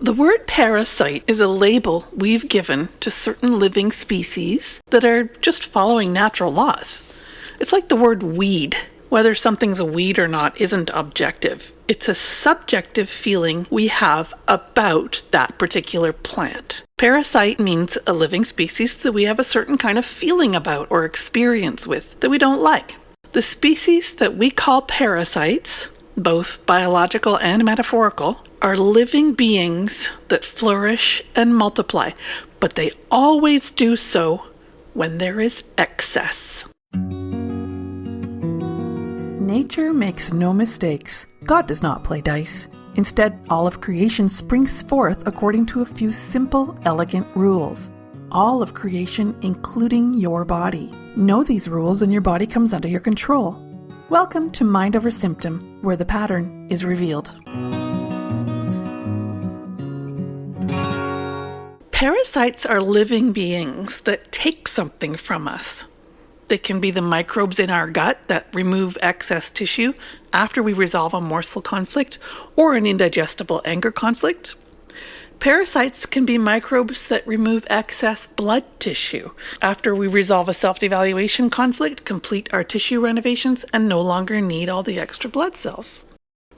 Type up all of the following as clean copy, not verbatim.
The word parasite is a label we've given to certain living species that are just following natural laws. It's like the word weed. Whether something's a weed or not isn't objective. It's a subjective feeling we have about that particular plant. Parasite means a living species that we have a certain kind of feeling about or experience with that we don't like. The species that we call parasites, both biological and metaphorical, are living beings that flourish and multiply, but they always do so when there is excess. Nature makes no mistakes. God does not play dice. Instead, all of creation springs forth according to a few simple, elegant rules. All of creation, including your body. Know these rules and your body comes under your control. Welcome to Mind Over Symptom, where the pattern is revealed. Parasites are living beings that take something from us. They can be the microbes in our gut that remove excess tissue after we resolve a morsel conflict or an indigestible anger conflict. Parasites can be microbes that remove excess blood tissue after we resolve a self-devaluation conflict, complete our tissue renovations, and no longer need all the extra blood cells.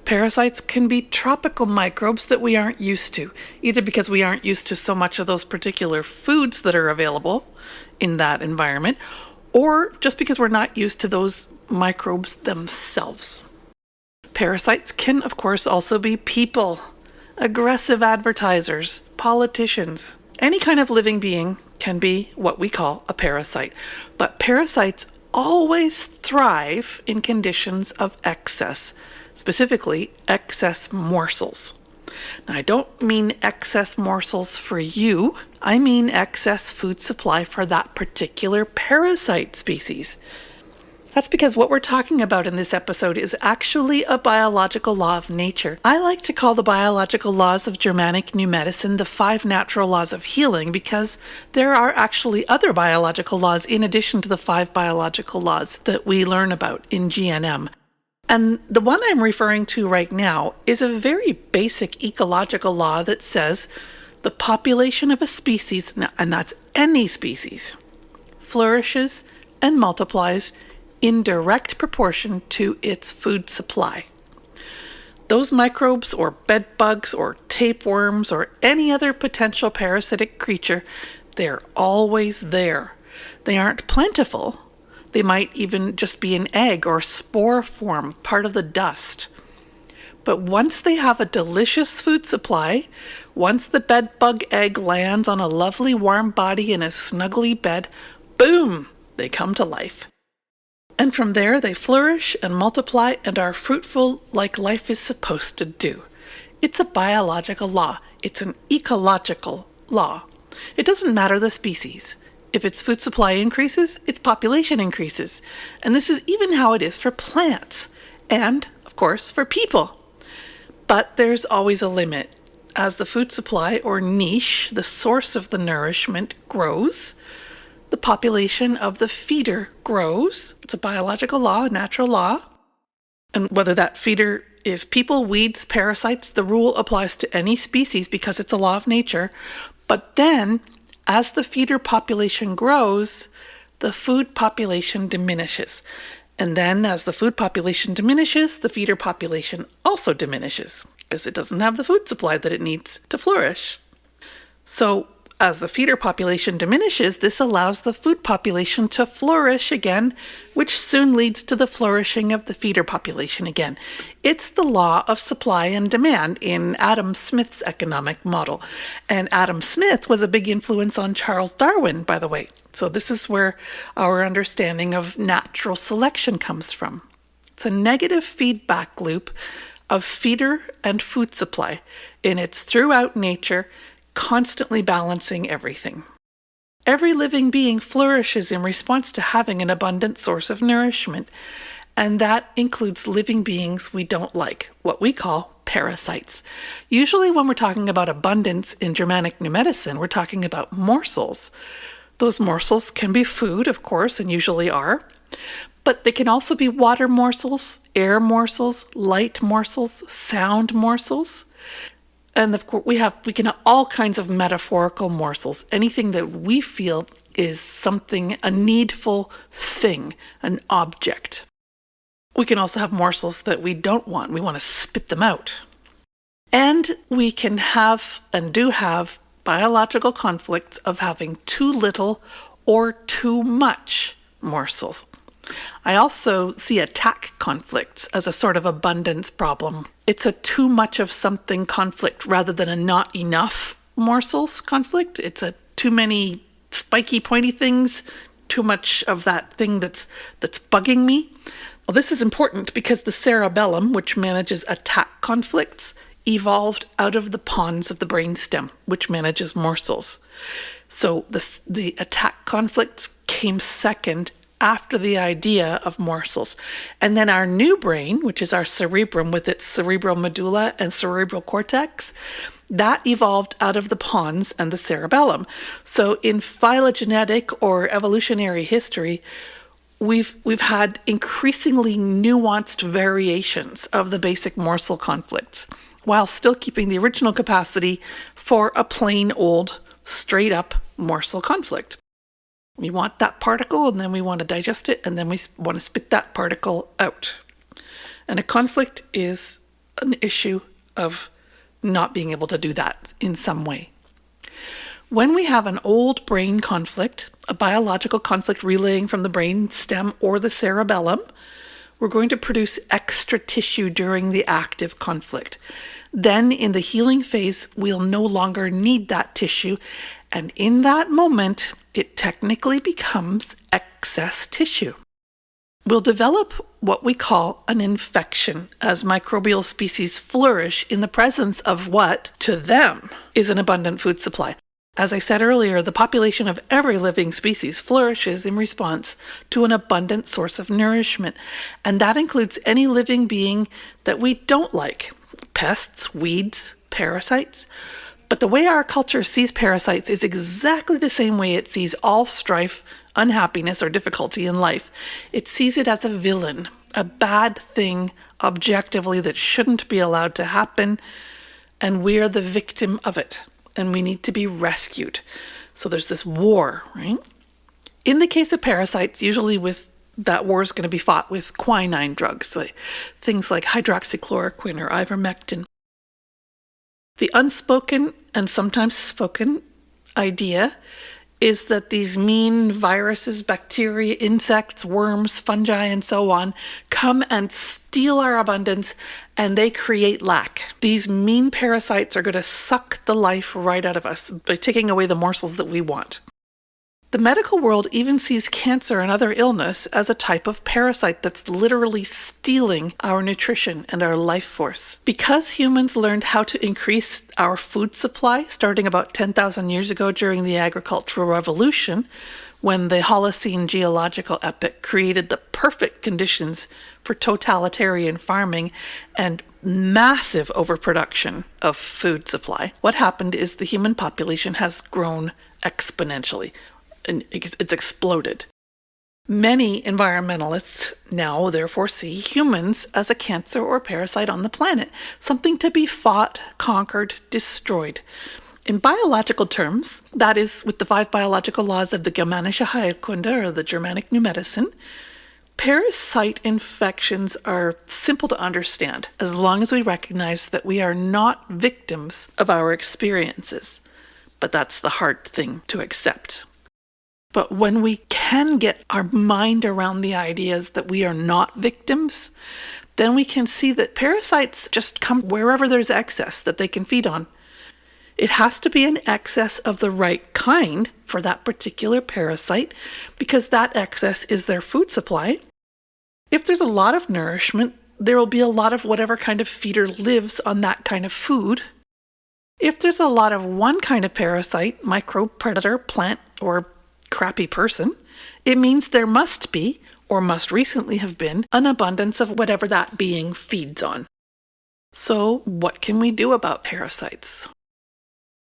Parasites can be tropical microbes that we aren't used to, either because we aren't used to so much of those particular foods that are available in that environment, or just because we're not used to those microbes themselves. Parasites can, of course, also be people, aggressive advertisers, politicians. Any kind of living being can be what we call a parasite. But parasites always thrive in conditions of excess, specifically excess morsels. Now, I don't mean excess morsels for you. I mean excess food supply for that particular parasite species. That's because what we're talking about in this episode is actually a biological law of nature. I like to call the biological laws of Germanic New Medicine the 5 natural laws of healing because there are actually other biological laws in addition to the 5 biological laws that we learn about in GNM. And the one I'm referring to right now is a very basic ecological law that says the population of a species, and that's any species, flourishes and multiplies in direct proportion to its food supply. Those microbes or bed bugs or tapeworms or any other potential parasitic creature, they're always there. They aren't plentiful. They might even just be an egg or spore form, part of the dust. But once they have a delicious food supply, once the bed bug egg lands on a lovely warm body in a snuggly bed, boom, they come to life. And from there they flourish and multiply and are fruitful like life is supposed to do. It's a biological law. It's an ecological law. It doesn't matter the species. If its food supply increases, its population increases. And this is even how it is for plants and, of course, for people. But there's always a limit. As the food supply or niche, the source of the nourishment, grows, the population of the feeder grows. It's a biological law, a natural law. And whether that feeder is people, weeds, parasites, the rule applies to any species because it's a law of nature. But then, as the feeder population grows, the food population diminishes. And then as the food population diminishes, the feeder population also diminishes because it doesn't have the food supply that it needs to flourish. So as the feeder population diminishes, this allows the food population to flourish again, which soon leads to the flourishing of the feeder population again. It's the law of supply and demand in Adam Smith's economic model. And Adam Smith was a big influence on Charles Darwin, by the way. So this is where our understanding of natural selection comes from. It's a negative feedback loop of feeder and food supply, and it's throughout nature, constantly balancing everything. Every living being flourishes in response to having an abundant source of nourishment, and that includes living beings we don't like, what we call parasites. Usually when we're talking about abundance in Germanic New Medicine, we're talking about morsels. Those morsels can be food, of course, and usually are, but they can also be water morsels, air morsels, light morsels, sound morsels. And of course, we can have all kinds of metaphorical morsels, anything that we feel is something, a needful thing, an object. We can also have morsels that we don't want. We want to spit them out. And we can have, and do have, biological conflicts of having too little or too much morsels. I also see attack conflicts as a sort of abundance problem. It's a too much of something conflict rather than a not enough morsels conflict. It's a too many spiky, pointy things, too much of that thing that's bugging me. Well, this is important because the cerebellum, which manages attack conflicts, evolved out of the pons of the brainstem, which manages morsels. So the attack conflicts came second after the idea of morsels. And then our new brain, which is our cerebrum with its cerebral medulla and cerebral cortex, that evolved out of the pons and the cerebellum. So in phylogenetic or evolutionary history, we've had increasingly nuanced variations of the basic morsel conflicts, while still keeping the original capacity for a plain old, straight up morsel conflict. We want that particle, and then we want to digest it, and then we want to spit that particle out. And a conflict is an issue of not being able to do that in some way. When we have an old brain conflict, a biological conflict relaying from the brain stem or the cerebellum, we're going to produce extra tissue during the active conflict. Then in the healing phase, we'll no longer need that tissue. And in that moment, it technically becomes excess tissue. We'll develop what we call an infection as microbial species flourish in the presence of what, to them, is an abundant food supply. As I said earlier, the population of every living species flourishes in response to an abundant source of nourishment, and that includes any living being that we don't like: pests, weeds, parasites. But the way our culture sees parasites is exactly the same way it sees all strife, unhappiness, or difficulty in life. It sees it as a villain, a bad thing objectively that shouldn't be allowed to happen, and we're the victim of it. And we need to be rescued. So there's this war, right? In the case of parasites, usually that war is going to be fought with quinine drugs, like things like hydroxychloroquine or ivermectin. The unspoken and sometimes spoken idea is that these mean viruses, bacteria, insects, worms, fungi, and so on come and steal our abundance, and they create lack. These mean parasites are going to suck the life right out of us by taking away the morsels that we want. The medical world even sees cancer and other illness as a type of parasite that's literally stealing our nutrition and our life force. Because humans learned how to increase our food supply starting about 10,000 years ago during the agricultural revolution, when the Holocene geological epoch created the perfect conditions for totalitarian farming and massive overproduction of food supply, what happened is the human population has grown exponentially. And it's exploded. Many environmentalists now therefore see humans as a cancer or parasite on the planet, something to be fought, conquered, destroyed. In biological terms, that is with the 5 biological laws of the Germanische Heilkunde, or the Germanic New Medicine, parasite infections are simple to understand as long as we recognize that we are not victims of our experiences. But that's the hard thing to accept. But when we can get our mind around the ideas that we are not victims, then we can see that parasites just come wherever there's excess that they can feed on. It has to be an excess of the right kind for that particular parasite, because that excess is their food supply. If there's a lot of nourishment, there will be a lot of whatever kind of feeder lives on that kind of food. If there's a lot of one kind of parasite, microbe, predator, plant, or crappy person, it means there must be, or must recently have been, an abundance of whatever that being feeds on. So what can we do about parasites?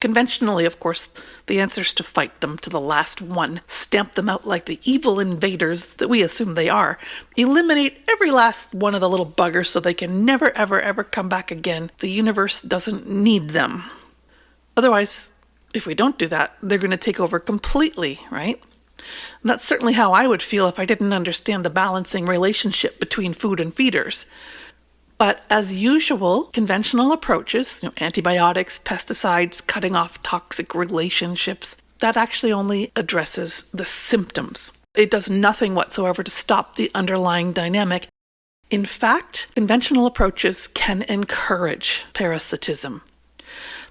Conventionally, of course, the answer is to fight them to the last one, stamp them out like the evil invaders that we assume they are, eliminate every last one of the little buggers so they can never, ever, ever come back again. The universe doesn't need them. Otherwise, if we don't do that, they're going to take over completely, right? And that's certainly how I would feel if I didn't understand the balancing relationship between food and feeders. But as usual, conventional approaches, antibiotics, pesticides, cutting off toxic relationships, that actually only addresses the symptoms. It does nothing whatsoever to stop the underlying dynamic. In fact, conventional approaches can encourage parasitism.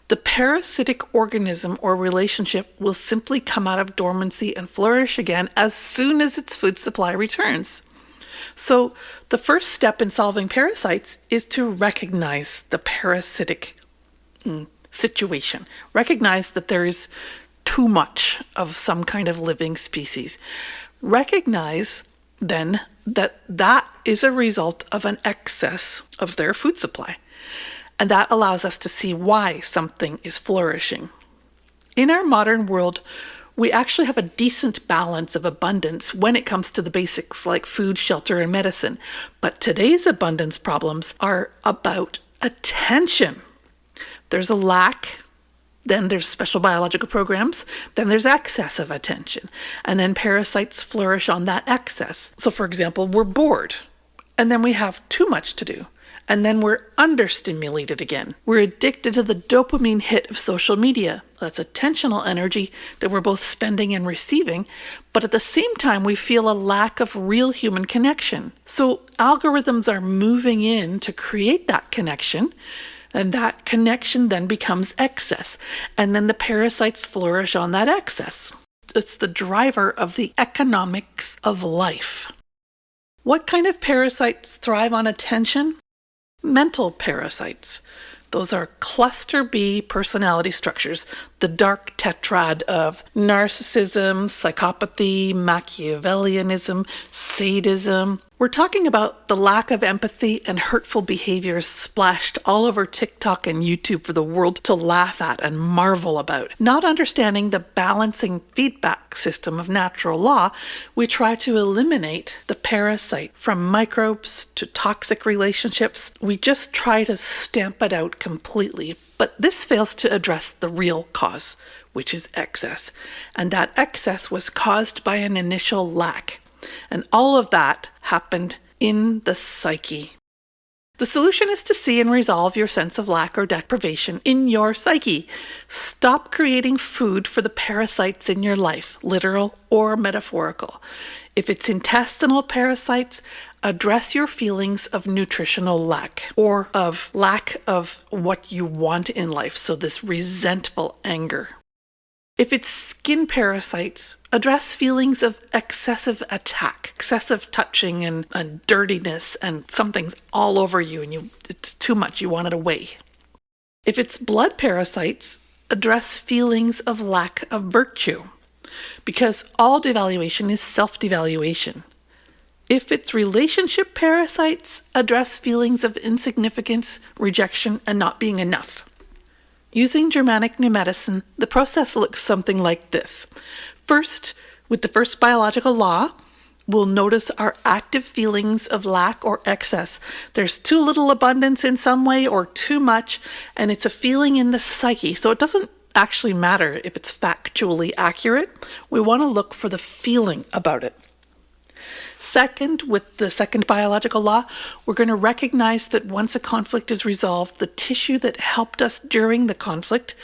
The parasitic organism or relationship will simply come out of dormancy and flourish again as soon as its food supply returns. So the first step in solving parasites is to recognize the parasitic situation. Recognize that there is too much of some kind of living species. Recognize then that that is a result of an excess of their food supply. And that allows us to see why something is flourishing. In our modern world, we actually have a decent balance of abundance when it comes to the basics like food, shelter, and medicine. But today's abundance problems are about attention. There's a lack, then there's special biological programs, then there's excess of attention. And then parasites flourish on that excess. So for example, we're bored, and then we have too much to do. And then we're understimulated again. We're addicted to the dopamine hit of social media. That's attentional energy that we're both spending and receiving, but at the same time, we feel a lack of real human connection. So algorithms are moving in to create that connection, and that connection then becomes excess. And then the parasites flourish on that excess. It's the driver of the economics of life. What kind of parasites thrive on attention? Mental parasites. Those are cluster B personality structures, the dark tetrad of narcissism, psychopathy, Machiavellianism, sadism. We're talking about the lack of empathy and hurtful behaviors splashed all over TikTok and YouTube for the world to laugh at and marvel about. Not understanding the balancing feedback system of natural law, we try to eliminate the parasite. From microbes to toxic relationships, we just try to stamp it out completely. But this fails to address the real cause, which is excess. And that excess was caused by an initial lack. And all of that happened in the psyche. The solution is to see and resolve your sense of lack or deprivation in your psyche. Stop creating food for the parasites in your life, literal or metaphorical. If it's intestinal parasites, address your feelings of nutritional lack or of lack of what you want in life, so this resentful anger. If it's skin parasites, address feelings of excessive attack, excessive touching and dirtiness, and something's all over you and it's too much, you want it away. If it's blood parasites, address feelings of lack of virtue, because all devaluation is self-devaluation. If it's relationship parasites, address feelings of insignificance, rejection, and not being enough. Using Germanic New Medicine, the process looks something like this. First, with the first biological law, we'll notice our active feelings of lack or excess. There's too little abundance in some way or too much, and it's a feeling in the psyche. So it doesn't actually matter if it's factually accurate. We want to look for the feeling about it. Second, with the second biological law, we're going to recognize that once a conflict is resolved, the tissue that helped us during the conflict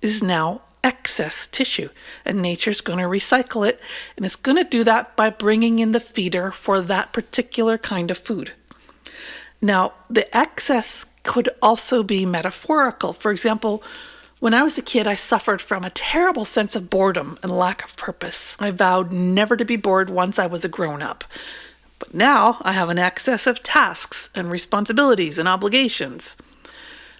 is now excess tissue, and nature's going to recycle it, and it's going to do that by bringing in the feeder for that particular kind of food. Now, the excess could also be metaphorical. For example, when I was a kid, I suffered from a terrible sense of boredom and lack of purpose. I vowed never to be bored once I was a grown-up. But now I have an excess of tasks and responsibilities and obligations.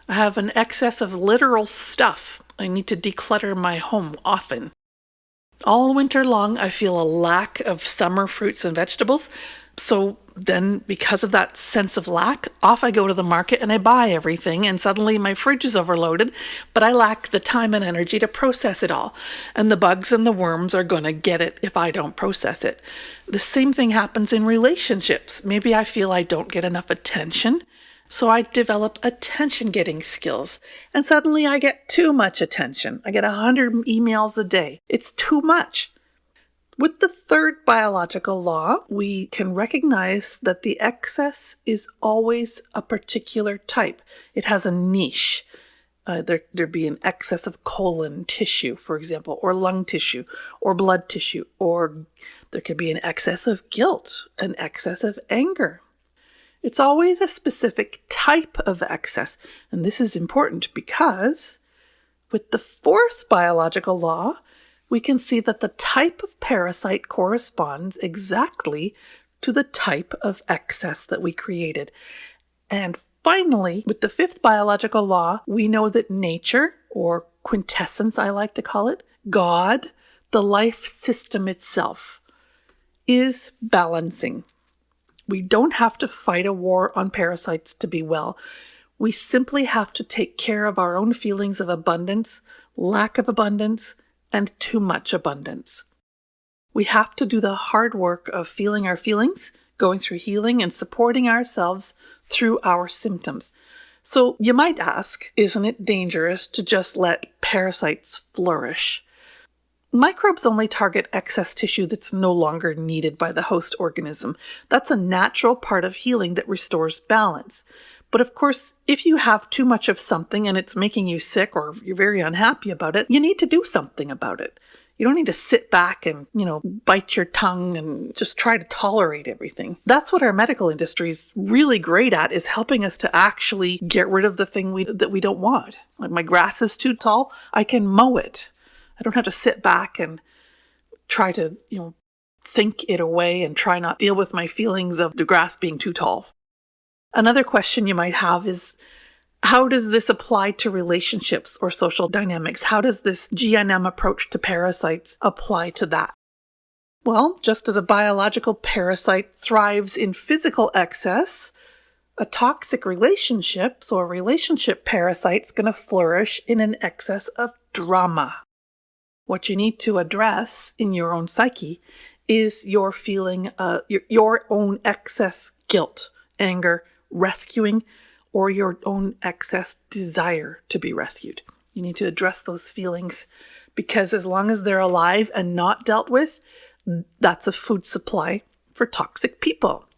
I have an excess of literal stuff. I need to declutter my home often. All winter long, I feel a lack of summer fruits and vegetables. So then, because of that sense of lack, off I go to the market and I buy everything, and suddenly my fridge is overloaded, but I lack the time and energy to process it all. And the bugs and the worms are going to get it if I don't process it. The same thing happens in relationships. Maybe I feel I don't get enough attention, so I develop attention-getting skills. And suddenly I get too much attention. I get 100 emails a day. It's too much. With the third biological law, we can recognize that the excess is always a particular type. It has a niche. There'd be an excess of colon tissue, for example, or lung tissue, or blood tissue, or there could be an excess of guilt, an excess of anger. It's always a specific type of excess, and this is important because with the fourth biological law, we can see that the type of parasite corresponds exactly to the type of excess that we created. And finally, with the fifth biological law, we know that nature, or quintessence I like to call it, God, the life system itself, is balancing. We don't have to fight a war on parasites to be well. We simply have to take care of our own feelings of abundance, lack of abundance, and too much abundance. We have to do the hard work of feeling our feelings, going through healing, and supporting ourselves through our symptoms. So you might ask, isn't it dangerous to just let parasites flourish? Microbes only target excess tissue that's no longer needed by the host organism. That's a natural part of healing that restores balance. But of course, if you have too much of something and it's making you sick or you're very unhappy about it, you need to do something about it. You don't need to sit back and, bite your tongue and just try to tolerate everything. That's what our medical industry is really great at, is helping us to actually get rid of the thing that we don't want. Like, my grass is too tall, I can mow it. I don't have to sit back and try to, think it away and try not deal with my feelings of the grass being too tall. Another question you might have is, how does this apply to relationships or social dynamics? How does this GNM approach to parasites apply to that? Well, just as a biological parasite thrives in physical excess, a toxic relationship, so a relationship parasite's going to flourish in an excess of drama. What you need to address in your own psyche is your feeling, your own excess guilt, anger, rescuing, or your own excess desire to be rescued. You need to address those feelings, because as long as they're alive and not dealt with, that's a food supply for toxic people.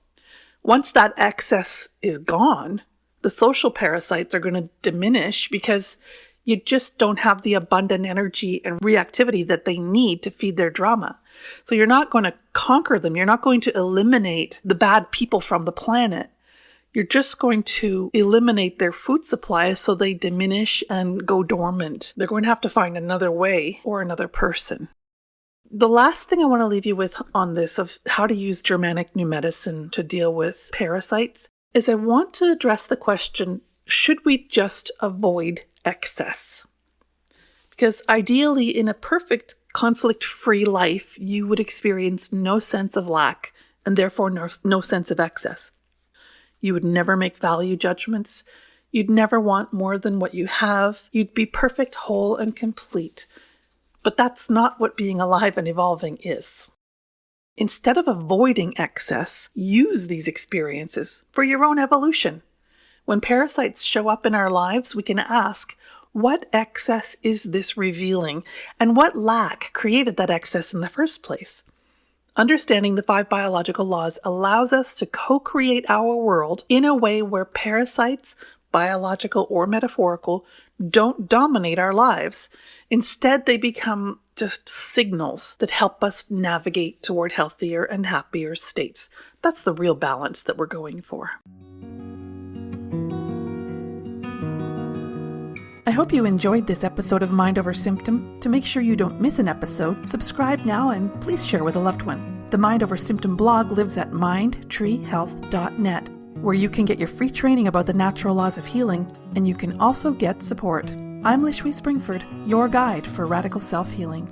Once that excess is gone, the social parasites are going to diminish because you just don't have the abundant energy and reactivity that they need to feed their drama. So you're not going to conquer them. You're not going to eliminate the bad people from the planet. You're just going to eliminate their food supply so they diminish and go dormant. They're going to have to find another way or another person. The last thing I want to leave you with on this of how to use Germanic New Medicine to deal with parasites is I want to address the question, should we just avoid excess? Because ideally, in a perfect conflict-free life, you would experience no sense of lack and therefore no sense of excess. You would never make value judgments. You'd never want more than what you have. You'd be perfect, whole, and complete. But that's not what being alive and evolving is. Instead of avoiding excess, use these experiences for your own evolution. When parasites show up in our lives, we can ask, what excess is this revealing? And what lack created that excess in the first place? Understanding the 5 biological laws allows us to co-create our world in a way where parasites, biological or metaphorical, don't dominate our lives. Instead, they become just signals that help us navigate toward healthier and happier states. That's the real balance that we're going for. I hope you enjoyed this episode of Mind Over Symptom. To make sure you don't miss an episode, subscribe now and please share with a loved one. The Mind Over Symptom blog lives at mindtreehealth.net, where you can get your free training about the natural laws of healing, and you can also get support. I'm Lishui Springford, your guide for radical self-healing.